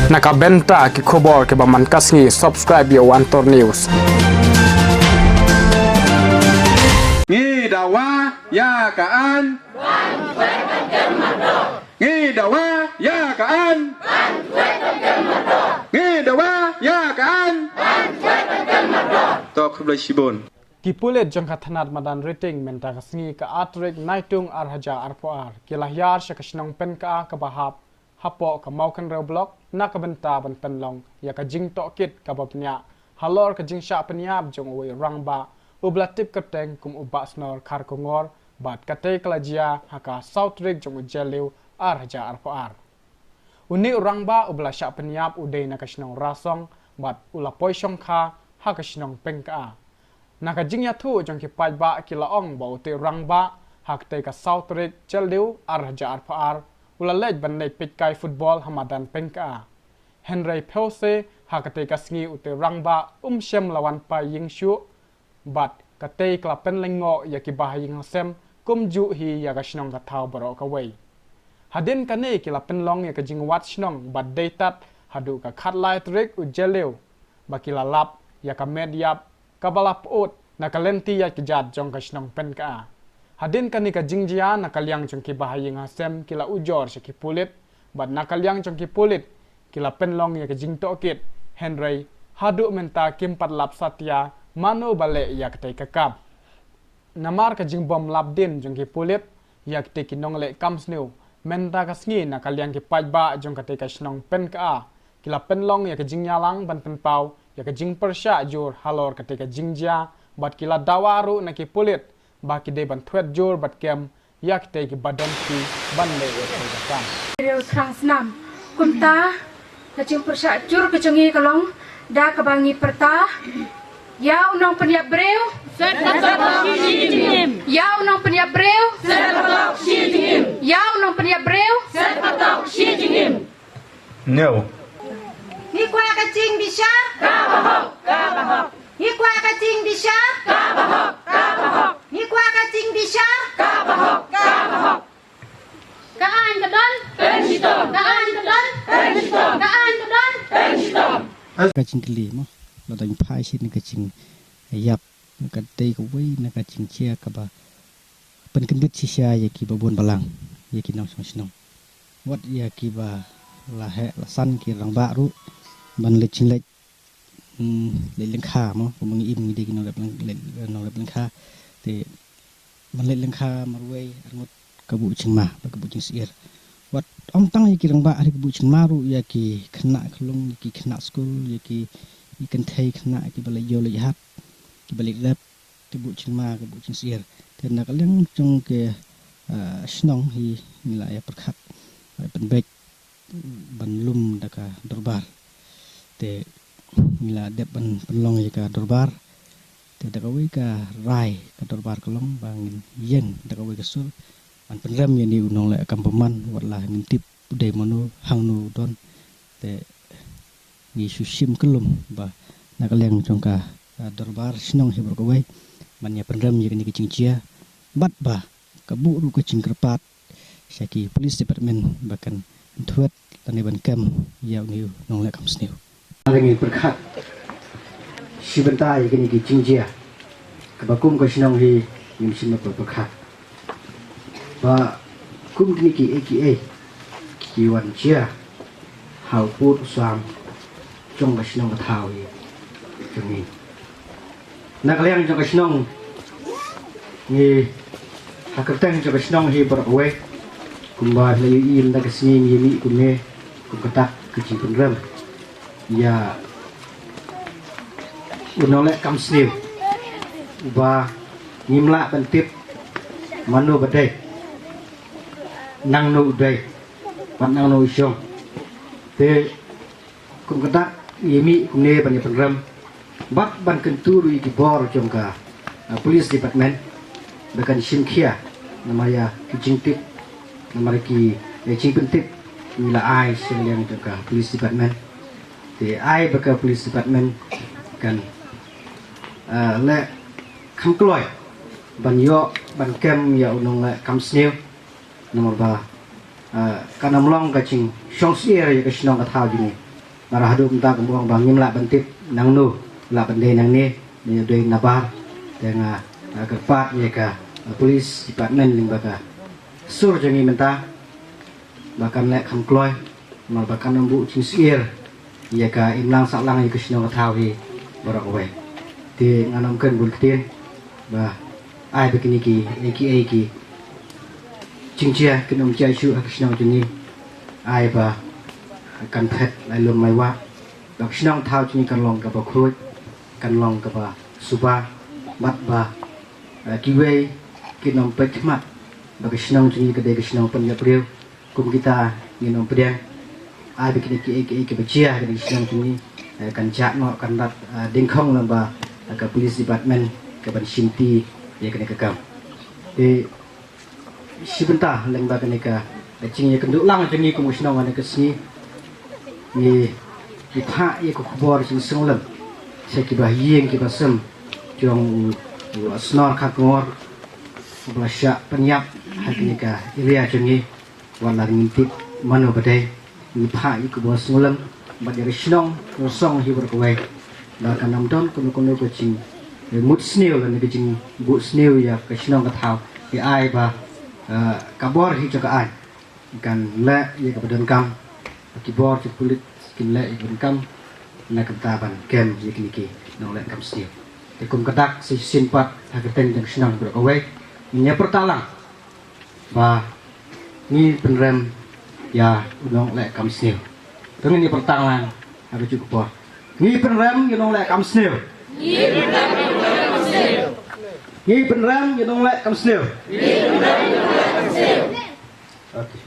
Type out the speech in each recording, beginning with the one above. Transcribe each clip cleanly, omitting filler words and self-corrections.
Nakabenta ki khobor ke baman kasngi subscribe yo Antor News. Ngi dawa ya kaan Ngi dawa ya kaan Ngi dawa ya kaan Tok khublai shibon Kipulet jang kathanat madan rating menta kasngi ka atrek naitung arhaja arpoar kilahyar shakashnong pen ka bahap hapo ka maukan rew blok nakabenta ban penlong ya ka jing to kit ka bapnya halor ka jing sha penyap jong we rangba ublatip kateng kum uba snor khar kongor bat kate klajia haka south rig jong jeliu arhaja arpoar uni rangba ubla sha penyap udai nakashnong rasong bat ula poishong kha hakashnong pengka naka jingya thu jong ki pajba kilaong baute rangba hakte ka south rig jeliu arhaja arpoar ulalej banai pitkai football hamadan pengka Henry Pelse hakate kasngi ute rangba shem lawan pa yingshu bat kate klapen lengo yaki bahaying sem kumju hi yaga shnong ka thau baro ka wei hadin kane kilapen long yaka jingwat shnong bat deitat hadu ka khatlai trik ujeleu bakila lap yaka mediap kabalap ut nakalenti yak jat jong ka shnong penka hadin kani ka jingjia nakaliang jong ki bahaying sem kila ujor shiki pulit bat nakaliang jong ki pulit kila penlong ya ke jingto kit Henry hadu menta kimpat lap satya manu bale ya ke kakap namar ka jingbom labdin jong ki pulit ya ke kinong le kamsneu menta kasngi nakaliang ki pajba jong ka ka snong pen ka kila penlong ya ke jingyalang ban penpau ya ke jing persha jur halor ka jingjia bat kila dawaru na ki pulit ba ki de ban thwet jur bat kem ya ke ki badan ki ban le ya ke kam Reu transnam kumta Kacing persacur kecengi kalong da kebangi perta ya unang peniap breu ya unang peniap breu ya unang peniap breu No ni kwa kacing bisa ni kwa kacing bisa ni kwa kacing bisa kaan kedon kaan kedon kaan kedon kacing keli mo lo tang pai sin kacing yap ka tei ko wei na kacing chia ka ba pen kendit sisia ya ki babon balang ya ki nong song wat ya ki ba la he la san ki rang ba ru ban le ching le leng kha mo ko mong im ngi de ki nong le leng kha te ban le leng kha mar wei angot kabu ching ma ba kabu ching sier wat ong tang ki rang ba ari kabu ching maru ya ki khna khlong ki khna school ya ki ikan thai khna ki bala yo le hat ki balik lab kabu ching ma kabu ching sier te na kaleng chung ke snong hi mila ya perkhat ban bek ban lum da ka dorbar te mila dep ban penlong ya ka dorbar te da ka wi ka rai ka dorbar kolong bangin yen da ka wi ka sul an penram ya ni unong le kampaman watlah ngintip budai manu hangnu don te ni susim kelum ba nakaleng jongka dorbar sinong hebor ko wai man ya penram ya ni kicingcia bat ba kabu ru kicing kerpat saki police department bahkan tuat tani ban kam ya ni nong le kamsniu lagi berkat si bentai kini kicingcia kebakum ko sinong hi nim sinma berkat ba kum kini ki aka ki wan chia hau put sam trong ka sinong ka thau hi chungi na kalian trong ka sinong ni hakatang trong ka sinong hi bar away kumba le im da ka sini ni mi kunne kum kata ke chi penram ya unole kam sniu ba ngimla bentip manu badai nang nu dai pan nang nu syong te kum kata yemi kumne ban penram bat ban kentu ru ki bor jongka police department bekan simkhia namanya kijingtip namanya ki jingpentip mila ai yang jongka police department te ai beka police department kan le kham kloi ban yo ban kem ya unong le kam snew nomor ba kanam long ka ching shong sier ya ka shnong ka thau jini marah hadu minta kembang bangim la bentip nang nu la bende nang ni ni doi nabar dengan kepat ya ka polis department limbaga sur jangi minta bahkan lek kham kloy mal bahkan nambu cingsir ya ka imlang saklang ya kesino katawi barak we ti nganamkeun bun ketin bah ai begini ki cingcia kenom cia shu kesino jeni ai ba kan phet lai lum mai wa dok sinong thau jeni kan long ka ba khruj kan long ka ba suba bat ba kiwe kenom pet mat ba kesino jeni ka de kesino pen ya priu kum kita nginom pedang ai begini ki bejia dari kesino jeni kan cak no kan rat dingkhong lamba ka police department ka ban simti ya kena kekam sebentar lembah kena ka cing ya kenduk lang jengi ku musnong ana kesni ni pha ye ku khbor sing senglem se ki bah yeng ki basem jong asnor kha ngor blasya penyap hakni ka iria jengi wala ngintip mano badai ni pha ye ku bos senglem ba dari snong song hi berkuai da kanam don kuno ko cing mut snail ni jing bu snail ya ka snong ka thau ki ai ba kabor hi cho ka ai kan le ye ka badan kam ki bor ki kulit kin le badan kam na ka taban kem ye ki ki no le kam snail te kum kadak si simpat ha ka ten jang snong berkuai nya pertalang ba ni penrem ya no le kam snail dengan ni pertalang ada cukup bor ni penrem you know like kam snail ni penrem you know like kam snail okey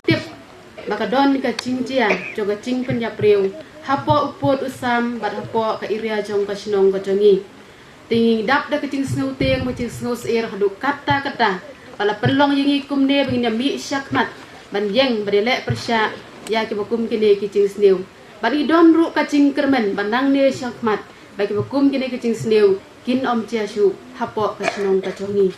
tip bakadon ka cingcia joga cing penyapriu hapo upot usam bat hapo ka iria jong ka sinong ka jongi tingi dap da ka cing snow teng ma cing snow air hadu kata pala pelong yingi kumne bingnya mi syakmat ban yeng badele persya ya ki bakum kini ki cing snew bari don ru ka cing kermen banang ne syakmat bagi bakum kini ki cing snew kin om cia shu hapo ka sinong ka jongi